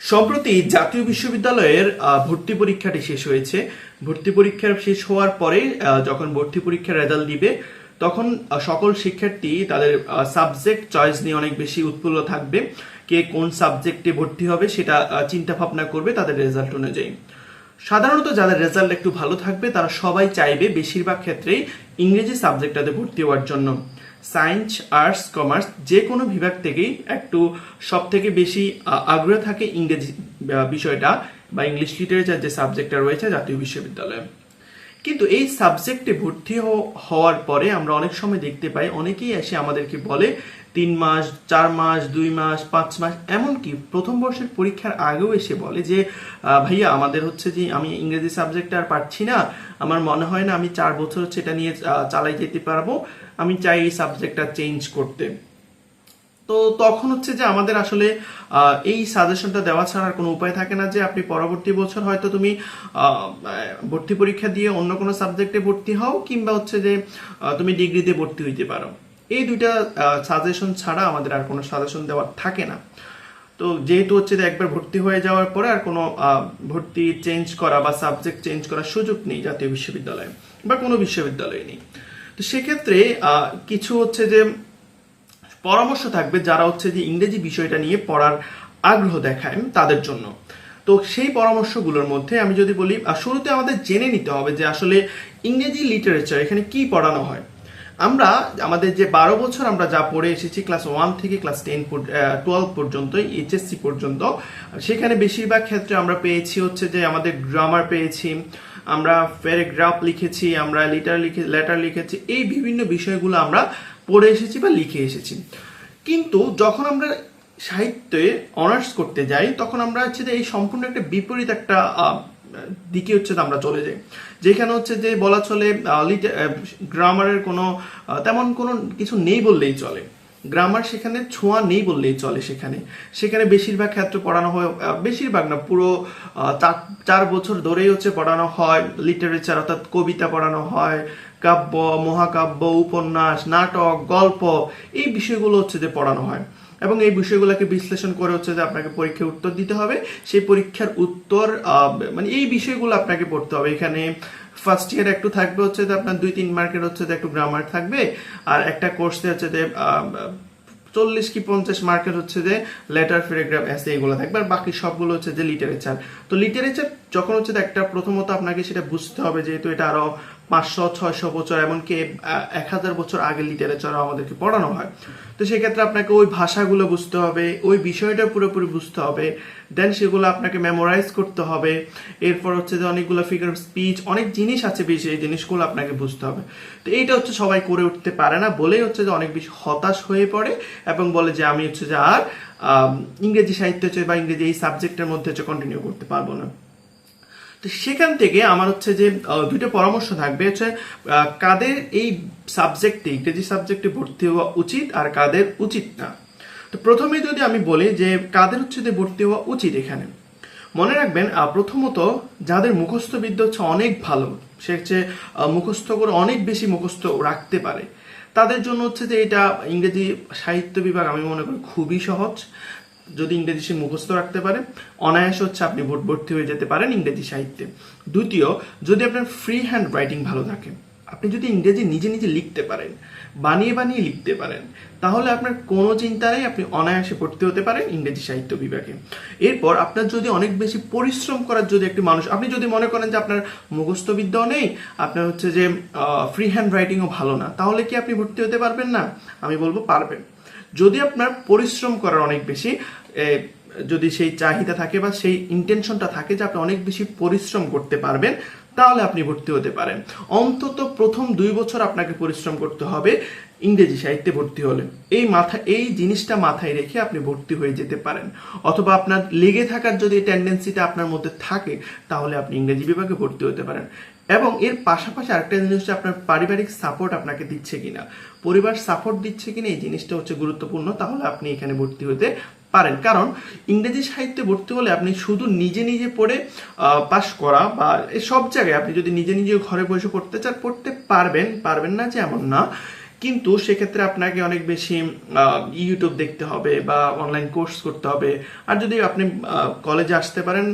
সম্প্রতি জাতীয় বিশ্ববিদ্যালয়ের ভর্তি পরীক্ষাটি শেষ হয়েছে। ভর্তি পরীক্ষা শেষ হওয়ার পরে যখন ভর্তি পরীক্ষার রেজাল্ট দিবে তখন সকল শিক্ষার্থী তাদের সাবজেক্ট চয়েস নিয়ে অনেক বেশি উৎফুল্ল থাকবে। কে কোন সাবজেক্টে ভর্তি হবে সেটা চিন্তা ভাবনা করবে তাদের রেজাল্ট অনুযায়ী। সাধারণত যাদের রেজাল্ট একটু ভালো থাকবে তারা সবাই চাইবে বেশিরভাগ ক্ষেত্রেই ইংরেজি সাবজেক্টটাতে ভর্তি হওয়ার জন্য। সায়েন্স, আর্টস, কমার্স যে কোনো বিভাগ থেকেই একটু সব থেকে বেশি আগ্রহ থাকে ইংরেজি বিষয়টা বা ইংলিশ লিটারেচার যে সাবজেক্টটা রয়েছে জাতীয় বিশ্ববিদ্যালয়ে। কিন্তু এই সাবজেক্টে ভর্তি হওয়ার পরে আমরা অনেক সময় দেখতে পাই অনেকেই এসে আমাদেরকে বলে 3 মাস, 4 মাস, 2 মাস, 5 মাস, এমনকি প্রথম বর্ষের পরীক্ষার আগেও এসে বলে যে ভাইয়া আমাদের হচ্ছে যে আমি ইংরেজি সাবজেক্ট আর পারছি না, আমার মনে হয় না আমি 4 বছর হচ্ছে এটা নিয়ে চালাই যেতে পারবো, আমি চাই এই সাবজেক্টটা চেঞ্জ করতে। তো তখন হচ্ছে যে আমাদের আসলে এই সাজেশনটা দেওয়া ছাড়া আর কোনো উপায় থাকে না যে আপনি পরবর্তী বছর হয়তো তুমি ভর্তি পরীক্ষা দিয়ে অন্য কোনো সাবজেক্টে ভর্তি হও, কিংবা হচ্ছে যে তুমি ডিগ্রিতে ভর্তি হইতে পারো। এই দুইটা সাজেশন ছাড়া আমাদের আর কোনো সাজেশন দেওয়ার থাকে না। তো যেহেতু হচ্ছে যে একবার ভর্তি হয়ে যাওয়ার পরে আর কোনো ভর্তি চেঞ্জ করা বা সাবজেক্ট চেঞ্জ করার সুযোগ নেই জাতীয় বিশ্ববিদ্যালয়ে বা কোনো বিশ্ববিদ্যালয়ে নেই। তো সেক্ষেত্রে কিছু হচ্ছে যে পরামর্শ থাকবে যারা হচ্ছে যে ইংরেজি বিষয়টা নিয়ে পড়ার আগ্রহ দেখায় তাদের জন্য। তো সেই পরামর্শগুলোর মধ্যে আমি যদি বলি, শুরুতে আমাদের জেনে নিতে হবে যে আসলে ইংরেজি লিটারেচার এখানে কি পড়ানো হয়। আমরা আমাদের যে 12 বছর আমরা যা পড়ে এসেছি ক্লাস 1 থেকে ক্লাস 12 পর্যন্ত, এইচএসসি পর্যন্ত, সেখানে বেশিরভাগ ক্ষেত্রে আমরা পেয়েছি হচ্ছে যে আমাদের গ্রামার পেয়েছি, আমরা প্যারাগ্রাফ লিখেছি, আমরা লেটার লিখেছি, এই বিভিন্ন বিষয়গুলো আমরা পড়ে এসেছি বা লিখে এসেছি। কিন্তু যখন আমরা সাহিত্যে অনার্স করতে যাই তখন আমরা হচ্ছে যে এই সম্পূর্ণ একটা বিপরীত একটা দিকে হচ্ছে আমরা চলে যাই, যেখানে হচ্ছে যে বলা চলে গ্রামারের কোনো তেমন কোনো কিছু নেই বললেই চলে। গ্রামার সেখানে ছোঁয়া নেই বললেই চলে। সেখানে বেশিরভাগ ক্ষেত্রে পড়ানো হয়, বেশিরভাগ না পুরো 4 বছর ধরেই হচ্ছে পড়ানো হয় লিটারেচার, অর্থাৎ কবিতা পড়ানো হয়, কাব্য, মহাকাব্য, উপন্যাস, নাটক, গল্প, এই বিষয়গুলো হচ্ছে যে পড়ানো হয়। এবং এই বিষয়গুলোকে বিশ্লেষণ করে হচ্ছে যে আপনাকে পরীক্ষার উত্তর দিতে হবে। সেই পরীক্ষার উত্তর মানে এই বিষয়গুলো আপনাকে পড়তে হবে। এখানে ফার্স্ট ইয়ার একটু থাকবে হচ্ছে যে আপনার 2-3 মার্কের হচ্ছে যে একটু গ্রামার থাকবে, আর একটা কোর্সে হচ্ছে যে 40 কি 50 মার্কের হচ্ছে যে লেটার, প্যারাগ্রাফ, এসে এগুলো থাকবে, আর বাকি সবগুলো হচ্ছে যে লিটারেচার। তো লিটারেচার যখন হচ্ছে একটা প্রথমত আপনাকে সেটা বুঝতে হবে, যেহেতু এটা আরো 500-600 বছর, এমনকি 1000 বছর আগে লিটারেচারও আমাদেরকে পড়ানো হয়। তো সেক্ষেত্রে আপনাকে ওই ভাষাগুলো বুঝতে হবে, ওই বিষয়টা পুরোপুরি বুঝতে হবে, দেন সেগুলো আপনাকে মেমোরাইজ করতে হবে। এরপর হচ্ছে যে অনেকগুলো ফিগার স্পিচ, অনেক জিনিস আছে বেশি, এই জিনিসগুলো আপনাকে বুঝতে হবে। তো এইটা হচ্ছে সবাই করে উঠতে পারে না বলেই হচ্ছে যে অনেক বেশি হতাশ হয়ে পড়ে এবং বলে যে আমি হচ্ছে যে আর ইংরেজি সাহিত্য হচ্ছে বা ইংরেজি এই সাবজেক্টের মধ্যে হচ্ছে কন্টিনিউ করতে পারবো না। তো সেখান থেকে আমার হচ্ছে যে দুইটা পরামর্শ থাকবে হচ্ছে কাদের এই সাবজেক্টে, ইংরেজি সাবজেক্টে ভর্তি হওয়া উচিত আর কাদের উচিত না। তো প্রথমে যদি আমি বলি যে কাদের হচ্ছে যে ভর্তি হওয়া উচিত, এখানে মনে রাখবেন প্রথমত যাদের মুখস্থ বিদ্যা হচ্ছে অনেক ভালো, সে হচ্ছে মুখস্থ করে অনেক বেশি মুখস্থ রাখতে পারে, তাদের জন্য হচ্ছে যে এটা ইংরেজি সাহিত্য বিভাগ আমি মনে করি খুবই সহজ। যদি ইংরেজি সে মুখস্থ রাখতে পারে অনায়াসে হচ্ছে আপনি ভর্তি হয়ে যেতে পারেন ইংরেজি সাহিত্যে। দ্বিতীয়, যদি আপনার ফ্রি হ্যান্ড রাইটিং ভালো থাকে, আপনি যদি ইংরেজি নিজে নিজে লিখতে পারেন, বানিয়ে বানিয়ে লিখতে পারেন, তাহলে আপনার কোনো চিন্তা নেই, আপনি অনায়াসে ভর্তি হতে পারেন ইংরেজি সাহিত্য বিভাগে। এরপর আপনার যদি অনেক বেশি পরিশ্রম করার যদি একটি মানুষ, আপনি যদি মনে করেন যে আপনার মুখস্থ বিদ্যাও নেই, আপনার হচ্ছে যে ফ্রি হ্যান্ড রাইটিংও ভালো না, তাহলে কি আপনি ভর্তি হতে পারবেন না? আমি বলবো পারবেন। যদি আপনার পরিশ্রম করার অনেক বেশি, যদি সেই চাহিদা থাকে বা সেই ইন্টেনশনটা থাকে যে আপনি অনেক বেশি পরিশ্রম করতে পারবেন, তাহলে আপনি ভর্তি হতে পারেন। অন্তত প্রথম 2 বছর আপনাকে পরিশ্রম করতে হবে ইংরেজি সাহিত্যে ভর্তি হলে। এই জিনিসটা মাথায় রেখে আপনি ভর্তি হয়ে যেতে পারেন। অথবা আপনার লেগে থাকার যদি টেন্ডেন্সিটা আপনার মধ্যে থাকে তাহলে আপনি ইংরেজি বিভাগে ভর্তি হতে পারেন। এবং এর পাশাপাশি আরেকটা জিনিস হচ্ছে আপনার পারিবারিক সাপোর্ট আপনাকে দিচ্ছে কিনা, পরিবার সাপোর্ট দিচ্ছে কিনা, এই জিনিসটা হচ্ছে গুরুত্বপূর্ণ, তাহলে আপনি এখানে ভর্তি হতে পারেন। কারণ ইংরেজি সাহিত্যে ভর্তি হলে আপনি শুধু নিজে নিজে পড়ে পাশ করা বা সব জায়গায় আপনি যদি নিজে নিজে ঘরে বসে পড়তে চান পড়তে পারবেন না যে এমন না, কিন্তু সেক্ষেত্রে আপনাকে অনেক বেশি ইউটিউব দেখতে হবে বা অনলাইন কোর্স করতে হবে। আর যদি আপনি কলেজে আসতে পারেন,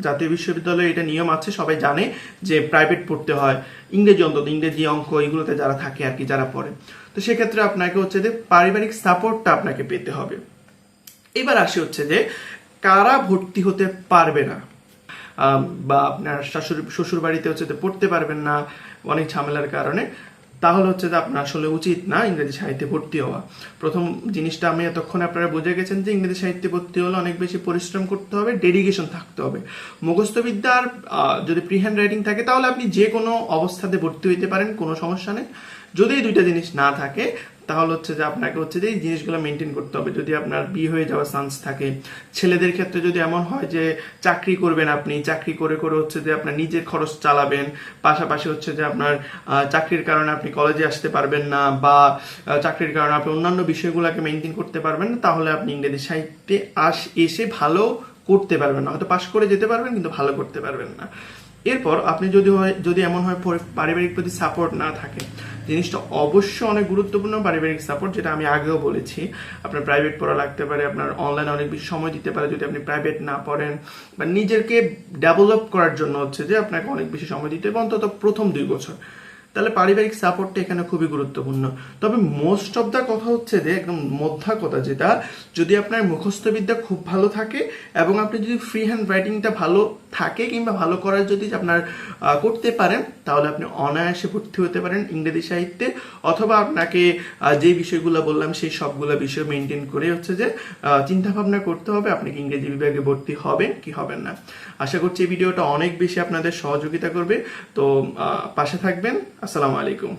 জাতীয় বিশ্ববিদ্যালয়ে এটা নিয়ম আছে, সবাই জানে যে প্রাইভেট পড়তে হয়, ইংরেজি অন্তত ইংরেজি অঙ্ক এগুলোতে যারা থাকে আর কি, যারা পড়ে। তো সেক্ষেত্রে আপনাকে হচ্ছে যে পারিবারিক সাপোর্টটা আপনাকে পেতে হবে। এবার আসে হচ্ছে যে কারা ভর্তি হতে পারবে না, বা আপনার শ্বশুর বাড়িতে হচ্ছে যে পড়তে পারবেন না অনেক ঝামেলার কারণে, তাহলে হচ্ছে যে আপনার আসলে উচিত না ইংরেজি সাহিত্যে ভর্তি হওয়া। প্রথম জিনিসটা আমি এতক্ষণ আপনারা বুঝে গেছেন যে ইংরেজি সাহিত্যে ভর্তি হলে অনেক বেশি পরিশ্রম করতে হবে, ডেডিকেশন থাকতে হবে। মুখস্থবিদ্যার যদি প্রি হ্যান্ড রাইটিং থাকে তাহলে আপনি যে কোনো অবস্থাতে ভর্তি হইতে পারেন, কোনো সমস্যা নেই। যদি এই দুইটা জিনিস না থাকে তাহলে হচ্ছে যে আপনাকে হচ্ছে যে এই জিনিসগুলো মেনটেন করতে হবে। যদি আপনার বিয়ে হয়ে যাওয়ার চান্স থাকে, ছেলেদের ক্ষেত্রে যদি এমন হয় যে চাকরি করবেন, আপনি চাকরি করে করে হচ্ছে যে আপনার নিজের খরচ চালাবেন, পাশাপাশি হচ্ছে যে আপনার চাকরির কারণে আপনি কলেজে আসতে পারবেন না, বা চাকরির কারণে আপনি অন্যান্য বিষয়গুলোকে মেনটেন করতে পারবেন না, তাহলে আপনি ইংরেজি সাহিত্যে এসে ভালো করতে পারবেন না। হয়তো পাশ করে যেতে পারবেন কিন্তু ভালো করতে পারবেন না। এরপর আপনি যদি এমন হয় পারিবারিক প্রতি সাপোর্ট না থাকে, জিনিসটা অবশ্যই অনেক গুরুত্বপূর্ণ পারিবারিক সাপোর্ট, যেটা আমি আগেও বলেছি। আপনার প্রাইভেট পড়া লাগতে পারে, আপনার অনলাইনে অনেক বেশি সময় দিতে পারে যদি আপনি প্রাইভেট না পড়েন, বা নিজেকে ডেভেলপ করার জন্য হচ্ছে যে আপনাকে অনেক বেশি সময় দিতে হবে, অন্তত প্রথম 2 বছর। তাহলে পারিবারিক সাপোর্টটা এখানে খুবই গুরুত্বপূর্ণ। তবে মোস্ট অফ দ্য কথা হচ্ছে যে একদম মধ্যা কথা যেটা, যদি আপনার মুখস্থবিদ্যা খুব ভালো থাকে এবং আপনি যদি ফ্রি হ্যান্ড রাইটিংটা ভালো থাকে কিংবা ভালো করার যদি আপনার করতে পারেন, তাহলে আপনি অনায়াসে ভর্তি হতে পারেন ইংরেজি সাহিত্যে। অথবা আপনাকে যে বিষয়গুলো বললাম সেই সবগুলো বিষয় মেনটেন করে হচ্ছে যে চিন্তা ভাবনা করতে হবে আপনি কি ইংরেজি বিভাগে ভর্তি হবেন কি হবেন না। আশা করছি এই ভিডিওটা অনেক বেশি আপনাদের সহযোগিতা করবে। তো পাশে থাকবেন। আসসালামু আলাইকুম।